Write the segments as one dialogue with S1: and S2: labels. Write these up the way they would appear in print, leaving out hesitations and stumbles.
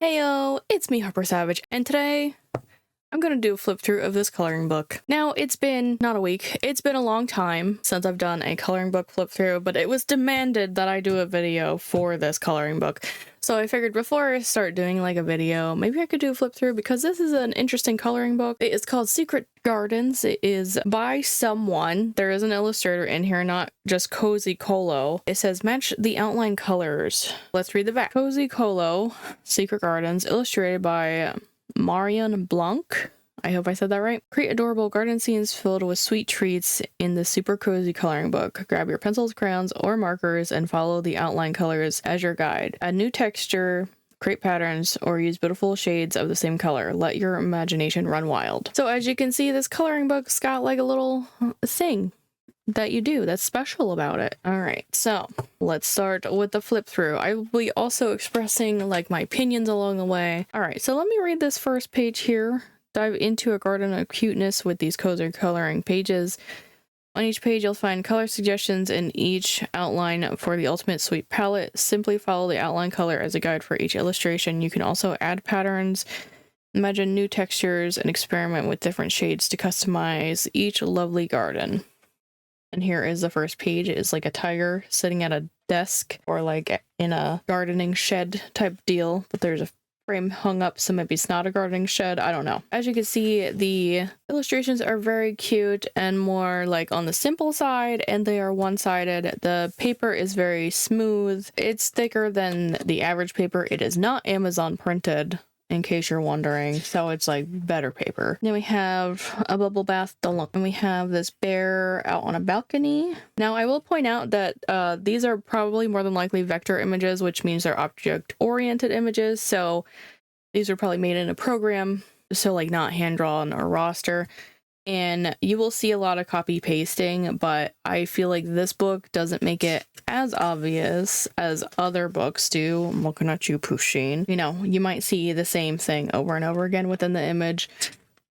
S1: Heyo, it's me, Harper Savage, and today I'm gonna do a flip through of this coloring book. Now, it's been not a week, it's been a long time since I've done a coloring book flip through, but it was demanded that I do a video for this coloring book. So I figured before I start doing like a video, maybe I could do a flip through because this is an interesting coloring book. It is called Secret Gardens. It is by someone. There is an illustrator in here, not just Cozy Colo. It says match the outline colors. Let's read the back. Cozy Colo, Secret Gardens, illustrated by Marion Blanc. I hope I said that right. Create adorable garden scenes filled with sweet treats in the super cozy coloring book. Grab your pencils, crayons, or markers and follow the outline colors as your guide. Add new texture, create patterns, or use beautiful shades of the same color. Let your imagination run wild. So as you can see, this coloring book's got like a little thing that you do that's special about it. All right, so let's start with the flip through. I will be also expressing like my opinions along the way. All right, so let me read this first page here. Dive into a garden of cuteness with these cozy coloring pages. On each page, you'll find color suggestions in each outline for the ultimate sweet palette. Simply follow the outline color as a guide for each illustration. You can also add patterns, imagine new textures, and experiment with different shades to customize each lovely garden. And here is the first page. It is like a tiger sitting at a desk or like in a gardening shed type deal, but there's a frame hung up, so maybe it's not a gardening shed. I don't know. As you can see, the illustrations are very cute and more like on the simple side, and they are one-sided. The paper is very smooth. It's thicker than the average paper. It is not Amazon printed, in case you're wondering, so it's like better paper. Then we have a bubble bath, and we have this bear out on a balcony. Now I will point out that these are probably more than likely vector images, which means they're object-oriented images, so these are probably made in a program, so like not hand-drawn or raster. And you will see a lot of copy pasting, but I feel like this book doesn't make it as obvious as other books do. I'm looking at you, Pusheen. You know, you might see the same thing over and over again within the image.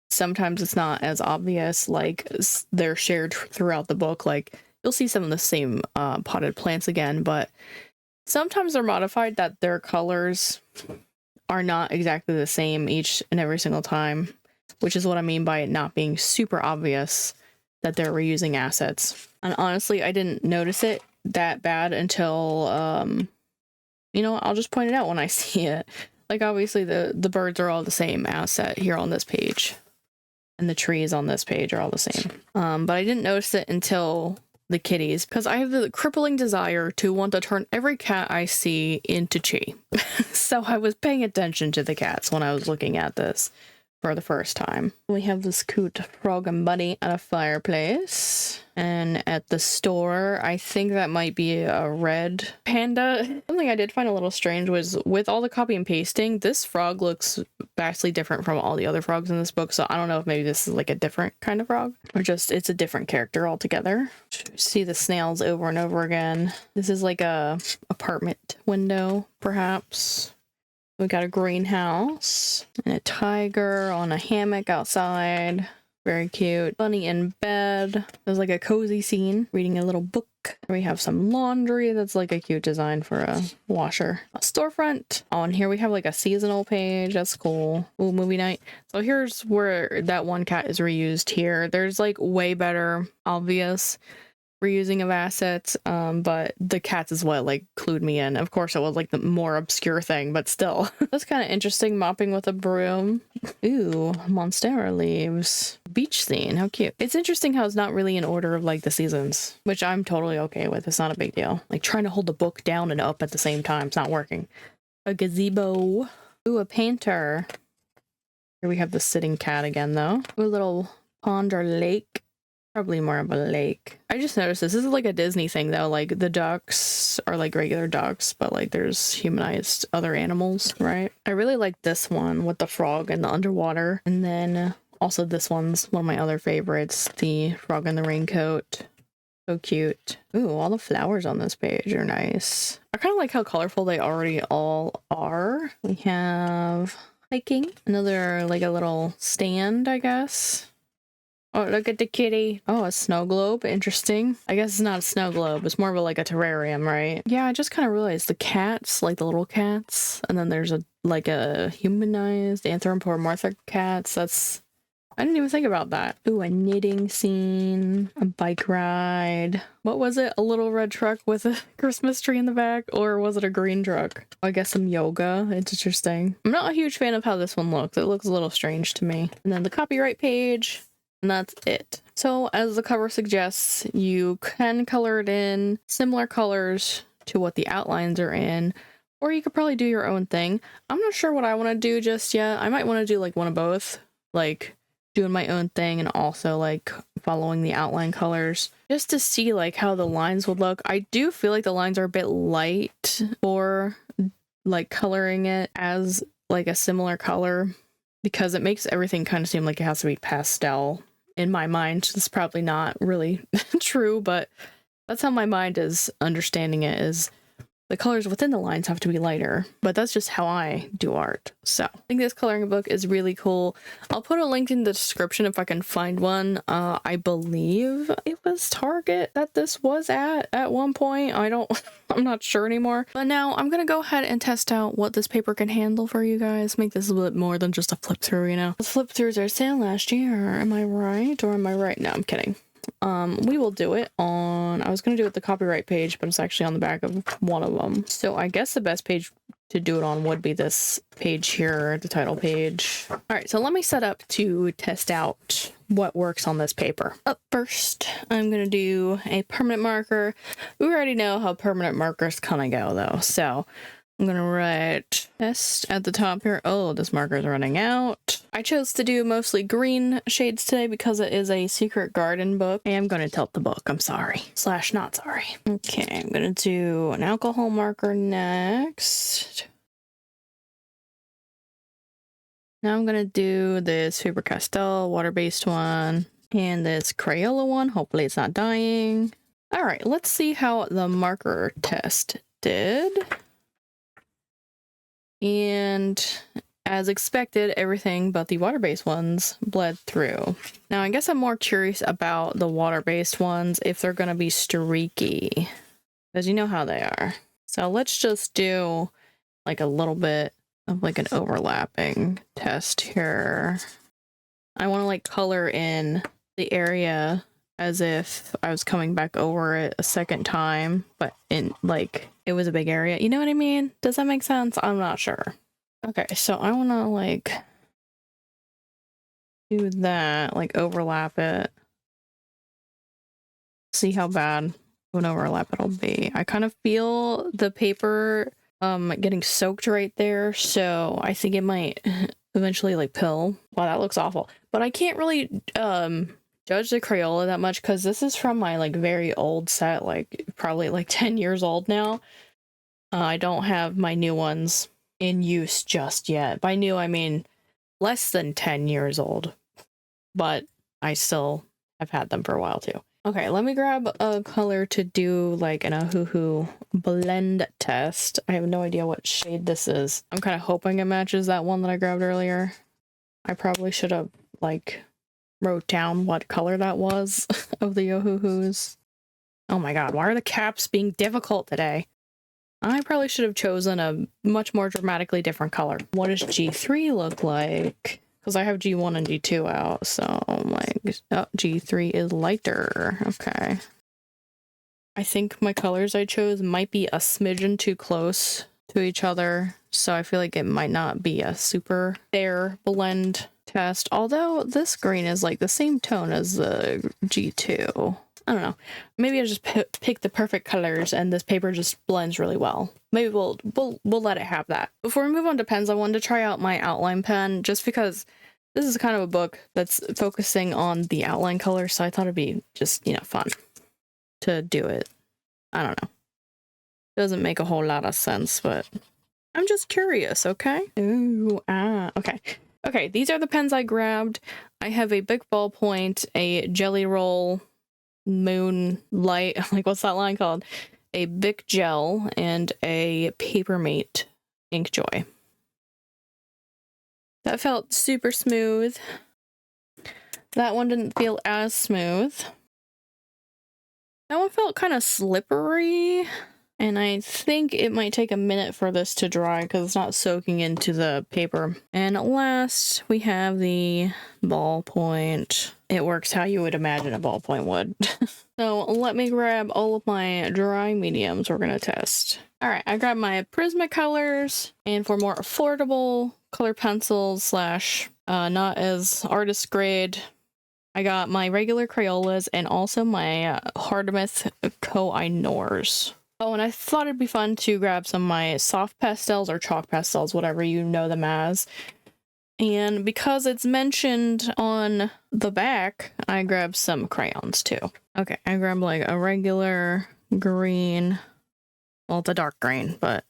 S1: Sometimes it's not as obvious, like they're shared throughout the book. Like you'll see some of the same potted plants again, but sometimes they're modified that their colors are not exactly the same each and every single time, which is what I mean by it not being super obvious that they're reusing assets. And honestly, I didn't notice it that bad until, you know, I'll just point it out when I see it. Like, obviously, the birds are all the same asset here on this page. And the trees on this page are all the same. But I didn't notice it until the kitties, because I have the crippling desire to want to turn every cat I see into Chi. So I was paying attention to the cats when I was looking at this for the first time. We have this cute frog and bunny at a fireplace. And at the store, I think that might be a red panda. Something I did find a little strange was with all the copy and pasting, this frog looks vastly different from all the other frogs in this book. So I don't know if maybe this is like a different kind of frog or just it's a different character altogether. See the snails over and over again. This is like a apartment window, perhaps. We got a greenhouse and a tiger on a hammock outside. Very cute. Bunny in bed. There's like a cozy scene, reading a little book. We have some laundry. That's like a cute design for a washer. A storefront. Oh, and here we have like a seasonal page. That's cool. Ooh, movie night. So here's where that one cat is reused here. There's like way better obvious reusing of assets, but the cats is what like clued me in. Of course it was like the more obscure thing, but still. That's kind of interesting, mopping with a broom. Ooh, monstera leaves. Beach scene, how cute. It's interesting how it's not really in order of like the seasons, which I'm totally okay with. It's not a big deal. Like trying to hold the book down and up at the same time, it's not working. A gazebo. Ooh, a painter. Here we have the sitting cat again though. Ooh, a little pond or lake. Probably more of a lake. I just noticed this is like a Disney thing though, like the ducks are like regular ducks, but like there's humanized other animals, right? I really like this one with the frog and the underwater. And then also this one's one of my other favorites, the frog in the raincoat. So cute. Ooh, all the flowers on this page are nice. I kind of like how colorful they already all are. We have hiking, another like a little stand, I guess. Oh, look at the kitty. Oh, a snow globe. Interesting. I guess it's not a snow globe. It's more of like a terrarium, right? Yeah, I just kind of realized the cats, like the little cats, and then there's a humanized anthropomorphic cats. I didn't even think about that. Ooh, a knitting scene, a bike ride. What was it? A little red truck with a Christmas tree in the back? Or was it a green truck? I guess some yoga. It's interesting. I'm not a huge fan of how this one looks. It looks a little strange to me. And then the copyright page. And that's it. So as the cover suggests, you can color it in similar colors to what the outlines are in, or you could probably do your own thing. I'm not sure what I want to do just yet. I might want to do like one of both, like doing my own thing and also like following the outline colors just to see like how the lines would look. I do feel like the lines are a bit light for like coloring it as like a similar color because it makes everything kind of seem like it has to be pastel. In my mind, this is probably not really true, but that's how my mind is understanding it, is the colors within the lines have to be lighter, but that's just how I do art. So I think this coloring book is really cool. I'll put a link in the description if I can find one. I believe it was Target that this was at one point. I'm not sure anymore. But now I'm gonna go ahead and test out what this paper can handle for you guys. Make this a bit more than just a flip through, you know. The flip throughs are sale last year. Am I right? Or am I right? No, I'm kidding. We will do it on, I was going to do it the copyright page, but it's actually on the back of one of them. So I guess the best page to do it on would be this page here, the title page. All right, so let me set up to test out what works on this paper. Up first, I'm going to do a permanent marker. We already know how permanent markers kind of go though. So I'm gonna write test at the top here. Oh, this marker is running out. I chose to do mostly green shades today because it is a secret garden book. I am gonna tilt the book, I'm sorry. / not sorry. Okay, I'm gonna do an alcohol marker next. Now I'm gonna do this Faber-Castell water-based one and this Crayola one. Hopefully it's not dying. All right, let's see how the marker test did. And as expected, everything but the water-based ones bled through. Now, I guess I'm more curious about the water-based ones, if they're going to be streaky, because you know how they are. So let's just do like a little bit of like an overlapping test here. I want to like color in the area as if I was coming back over it a second time, but in like it was a big area. You know what I mean? Does that make sense? I'm not sure. Okay, so I want to like do that, like overlap it. See how bad of an overlap it'll be. I kind of feel the paper getting soaked right there, so I think it might eventually like pill. Wow, that looks awful. But I can't really judge the Crayola that much because this is from my like very old set, like probably like 10 years old now. I don't have my new ones in use just yet. By new I mean less than 10 years old, but I still have had them for a while too. Okay, let me grab a color to do like an Ohuhu blend test. I have no idea what shade this is. I'm kind of hoping it matches that one that I grabbed earlier. I probably should have like wrote down what color that was of the Ohuhus. Oh my god, why are the caps being difficult today? I probably should have chosen a much more dramatically different color. What does G3 look like? Because I have G1 and G2 out, so like, oh, G3 is lighter. Okay. I think my colors I chose might be a smidgen too close to each other, so I feel like it might not be a super fair blend test, although this green is like the same tone as the G2. I don't know. Maybe I just pick the perfect colors and this paper just blends really well. Maybe we'll let it have that. Before we move on to pens, I wanted to try out my outline pen just because this is kind of a book that's focusing on the outline color, so I thought it'd be just, you know, fun to do it. I don't know. Doesn't make a whole lot of sense, but I'm just curious, okay? Ooh, okay. Okay, these are the pens I grabbed. I have a big ballpoint, a Jelly Roll, Moonlight, like what's that line called? A Bic Gel, and a Papermate Inkjoy. That felt super smooth. That one didn't feel as smooth. That one felt kind of slippery. And I think it might take a minute for this to dry because it's not soaking into the paper. And last, we have the ballpoint. It works how you would imagine a ballpoint would. So let me grab all of my dry mediums we're going to test. All right, I grabbed my Prismacolors, and for more affordable color pencils slash not as artist grade, I got my regular Crayolas and also my Hardmouth Koh-i-Noors. Oh, and I thought it'd be fun to grab some of my soft pastels or chalk pastels, whatever you know them as. And because it's mentioned on the back, I grabbed some crayons too. Okay, I grabbed like a regular green. Well, it's a dark green, but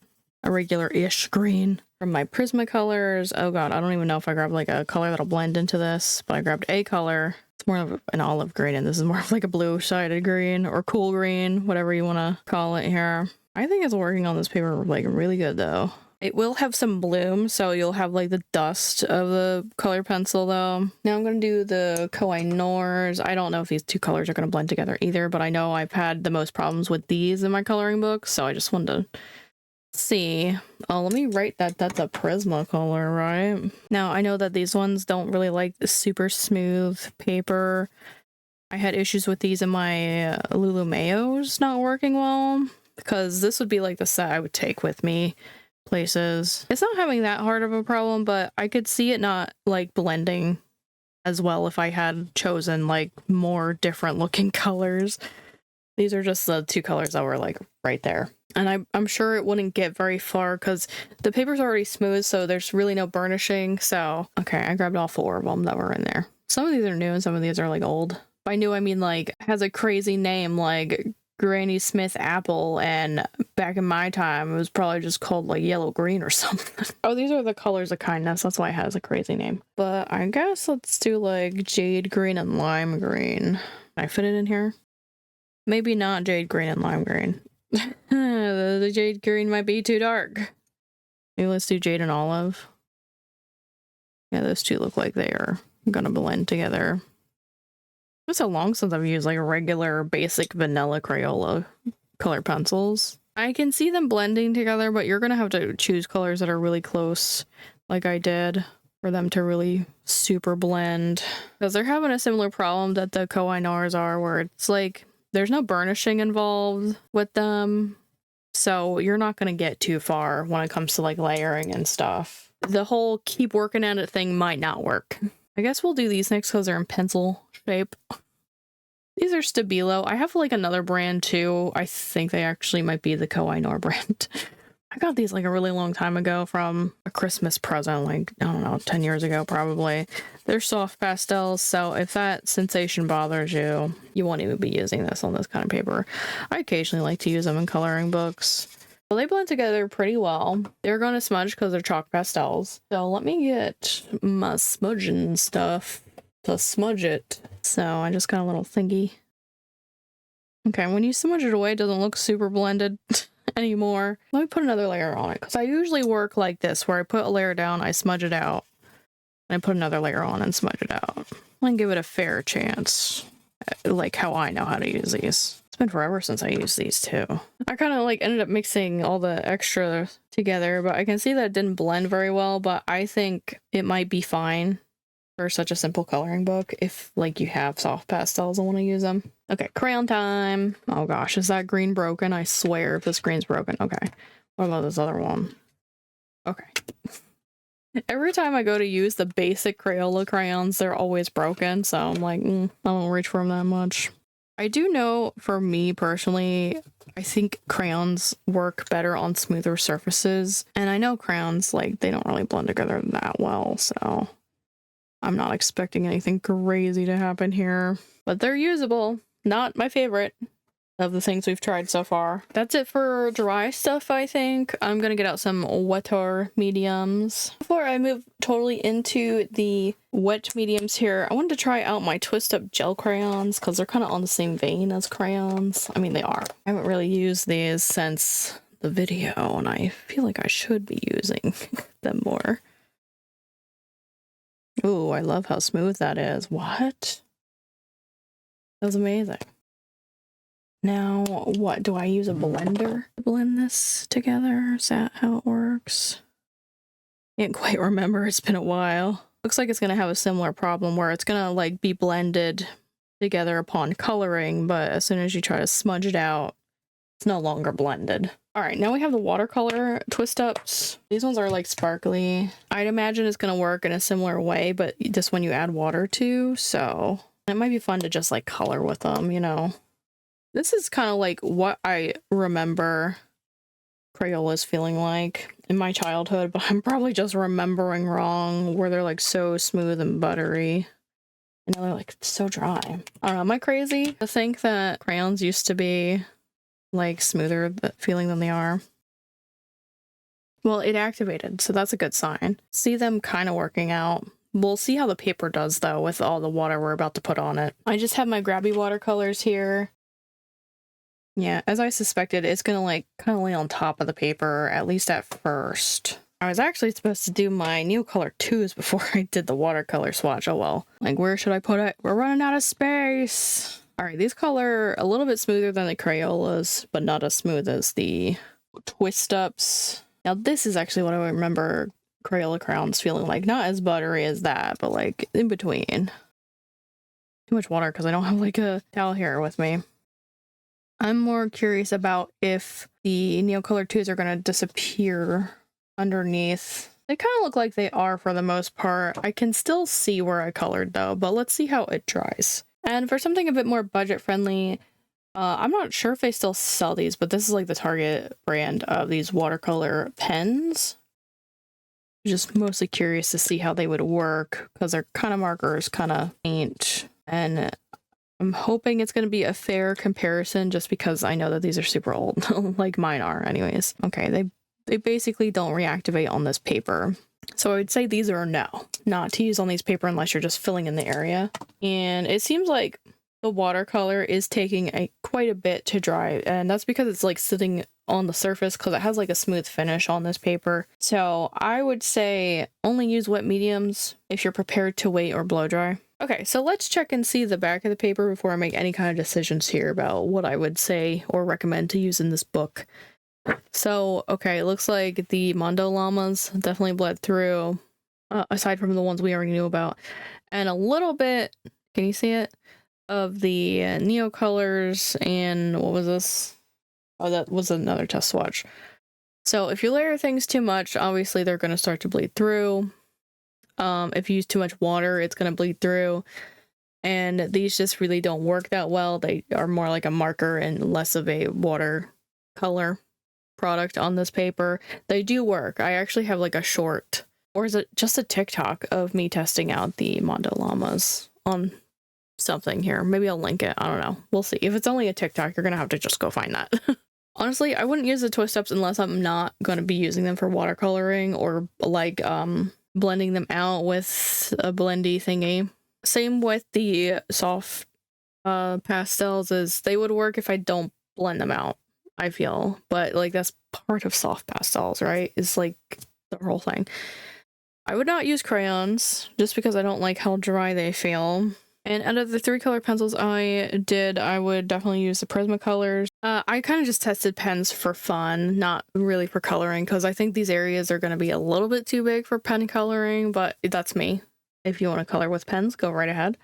S1: a regular-ish green from my Prismacolors. Oh god, I don't even know if I grabbed like a color that'll blend into this, but I grabbed a color. It's more of an olive green, and this is more of like a blue-sided green or cool green, whatever you want to call it here. I think it's working on this paper like really good though. It will have some bloom, so you'll have like the dust of the color pencil though. Now I'm going to do the Koh-i-Noors. I don't know if these two colors are going to blend together either, but I know I've had the most problems with these in my coloring book, so I just wanted to see. Oh, let me write that that's a Prismacolor, right? Now I know that these ones don't really like the super smooth paper. I had issues with these in my Lulu Mayos not working well, because this would be like the set I would take with me places. It's not having that hard of a problem, but I could see it not like blending as well if I had chosen like more different looking colors. These are just the two colors that were like right there. And I'm sure it wouldn't get very far because the paper's already smooth, so there's really no burnishing. So, okay, I grabbed all four of them that were in there. Some of these are new and some of these are like old. By new, I mean like has a crazy name like Granny Smith Apple, and back in my time, it was probably just called like yellow green or something. Oh, these are the colors of kindness. That's why it has a crazy name. But I guess let's do like jade green and lime green. Can I fit it in here? Maybe not jade green and lime green. The jade green might be too dark. Maybe let's do jade and olive. Yeah, those two look like they are gonna blend together. It's so long since I've used like regular basic vanilla Crayola color pencils. I can see them blending together, but you're gonna have to choose colors that are really close, like I did, for them to really super blend. Because they're having a similar problem that the Koh-i-Noors are, where it's like there's no burnishing involved with them, so you're not gonna get too far when it comes to like layering and stuff. The whole keep working at it thing might not work. I guess we'll do these next because they're in pencil shape. These are Stabilo. I have like another brand too. I think they actually might be the Koh-i-Noor brand. I got these like a really long time ago from a Christmas present, like, I don't know, 10 years ago probably. They're soft pastels, so if that sensation bothers you, you won't even be using this on this kind of paper. I occasionally like to use them in coloring books. Well, they blend together pretty well. They're going to smudge because they're chalk pastels. So let me get my smudging stuff to smudge it. So I just got a little thingy. Okay, when you smudge it away, it doesn't look super blended anymore. Let me put another layer on it, because I usually work like this, where I put a layer down, I smudge it out, and I put another layer on and smudge it out. And give it a fair chance, like how I know how to use these. It's been forever since I used these too. I kind of like ended up mixing all the extra together, but I can see that it didn't blend very well, but I think it might be fine for such a simple coloring book if like you have soft pastels and want to use them. Okay, crayon time. Oh gosh, is that green broken? I swear if this green's broken. Okay, what about this other one? Okay. Every time I go to use the basic Crayola crayons, they're always broken, so I'm like, I don't reach for them that much. I do know, for me personally, I think crayons work better on smoother surfaces, and I know crayons, like, they don't really blend together that well, so I'm not expecting anything crazy to happen here. But they're usable. Not my favorite of the things we've tried so far. That's it for dry stuff, I think. I'm gonna get out some wetter mediums. Before I move totally into the wet mediums here, I wanted to try out my twist up gel crayons because they're kind of on the same vein as crayons. I mean, they are. I haven't really used these since the video, and I feel like I should be using them more. Ooh, I love how smooth that is. What? That's amazing. Now, what? Do I use a blender to blend this together? Is that how it works? Can't quite remember. It's been a while. Looks like it's going to have a similar problem where it's going to like be blended together upon coloring, but as soon as you try to smudge it out, it's no longer blended. All right, now we have the watercolor twist ups. These ones are like sparkly. I'd imagine it's going to work in a similar way, but just when you add water to, so it might be fun to just like color with them, you know. This is kind of like what I remember Crayolas feeling like in my childhood, but I'm probably just remembering wrong, where they're like so smooth and buttery. And now they're like so dry. I don't know, am I crazy to think that crayons used to be like smoother feeling than they are? Well, it activated, so that's a good sign. See them kind of working out. We'll see how the paper does though with all the water we're about to put on it. I just have my grabby watercolors here. Yeah, as I suspected, it's gonna like kind of lay on top of the paper, at least at first. I was actually supposed to do my Neocolor 2s before I did the watercolor swatch. Oh well. Like, where should I put it? We're running out of space. All right, these color a little bit smoother than the Crayolas, but not as smooth as the twist ups. Now this is actually what I remember Crayola crayons feeling like. Not as buttery as that, but like in between. Too much water because I don't have like a towel here with me. I'm more curious about if the Neocolor 2s are going to disappear underneath. They kind of look like they are for the most part. I can still see where I colored though, but let's see how it dries. And for something a bit more budget friendly, I'm not sure if they still sell these, but this is like the Target brand of these watercolor pens. Just mostly curious to see how they would work because they're kind of markers, kind of paint, and I'm hoping it's going to be a fair comparison just because I know that these are super old, like mine are anyways. Okay, they basically don't reactivate on this paper. So I would say these are a no, not to use on these paper unless you're just filling in the area. And it seems like the watercolor is taking quite a bit to dry, and that's because it's like sitting on the surface because it has like a smooth finish on this paper. So I would say only use wet mediums if you're prepared to wait or blow dry. Okay, so let's check and see the back of the paper before I make any kind of decisions here about what I would say or recommend to use in this book. So, okay, it looks like the Mondo llamas definitely bled through, aside from the ones we already knew about. And a little bit, can you see it? Of the Neocolors and what was this? Oh, that was another test swatch. So if you layer things too much, obviously they're going to start to bleed through. If you use too much water, it's going to bleed through. And these just really don't work that well. They are more like a marker and less of a watercolor product on this paper. They do work. I actually have like a short, or is it just a TikTok of me testing out the Mondo llamas on something here. Maybe I'll link it. I don't know. We'll see. If it's only a TikTok, you're going to have to just go find that. Honestly, I wouldn't use the twist ups unless I'm not going to be using them for watercoloring or like blending them out with a blendy thingy. Same with the soft pastels, is they would work if I don't blend them out, I feel. But like that's part of soft pastels, right? It's like the whole thing. I would not use crayons just because I don't like how dry they feel. And out of the 3 color pencils I did, I would definitely use the Prismacolors. I kind of just tested pens for fun, not really for coloring, because I think these areas are going to be a little bit too big for pen coloring, but that's me. If you want to color with pens, go right ahead.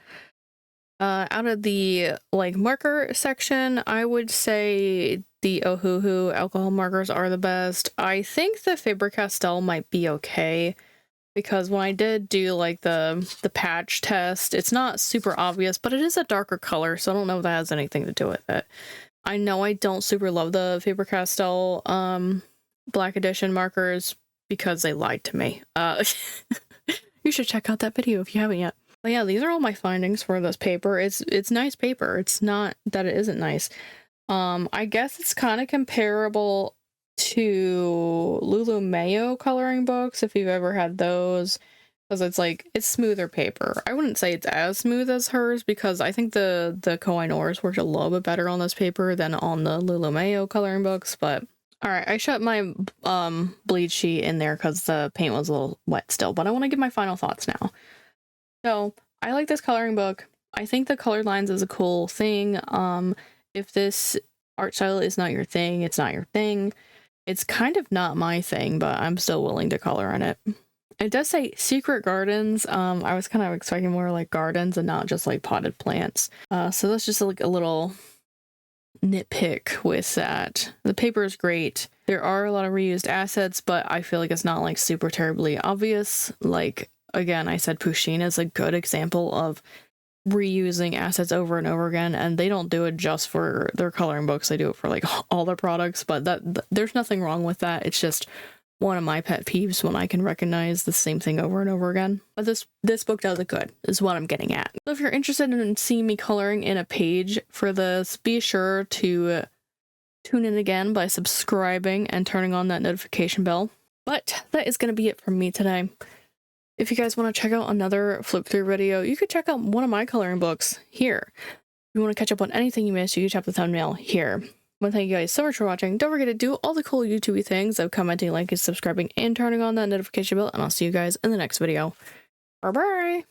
S1: Out of the like marker section, I would say the Ohuhu alcohol markers are the best. I think the Faber-Castell might be okay, because when I did do like the patch test, it's not super obvious, but it is a darker color, so I don't know if that has anything to do with it. I know I don't super love the Faber-Castell Black Edition markers because they lied to me. You should check out that video if you haven't yet. But yeah, these are all my findings for this paper. It's nice paper. It's not that it isn't nice. I guess it's kind of comparable to Lulu Mayo coloring books, if you've ever had those, because it's smoother paper. I wouldn't say it's as smooth as hers because I think the Koh-i-Noors worked a little bit better on this paper than on the Lulu Mayo coloring books. But all right, I shut my bleed sheet in there because the paint was a little wet still, but I want to give my final thoughts now. So I like this coloring book. I think the colored lines is a cool thing. If this art style is not your thing, it's not your thing. It's kind of not my thing, but I'm still willing to color in it. It does say secret gardens. I was kind of expecting more like gardens and not just like potted plants. So that's just like a little nitpick with that. The paper is great. There are a lot of reused assets, but I feel like it's not like super terribly obvious. Like, again, I said Pusheen is a good example of reusing assets over and over again, and they don't do it just for their coloring books. They do it for like all their products, but there's nothing wrong with that. It's just one of my pet peeves when I can recognize the same thing over and over again. But this book does it good, is what I'm getting at. So if you're interested in seeing me coloring in a page for this, be sure to tune in again by subscribing and turning on that notification bell. But that is going to be it from me today. If you guys want to check out another flip through video, you could check out one of my coloring books here. If you want to catch up on anything you missed, you can check the thumbnail here. I want to thank you guys so much for watching. Don't forget to do all the cool YouTube things of commenting, liking, subscribing, and turning on that notification bell, and I'll see you guys in the next video. Bye bye!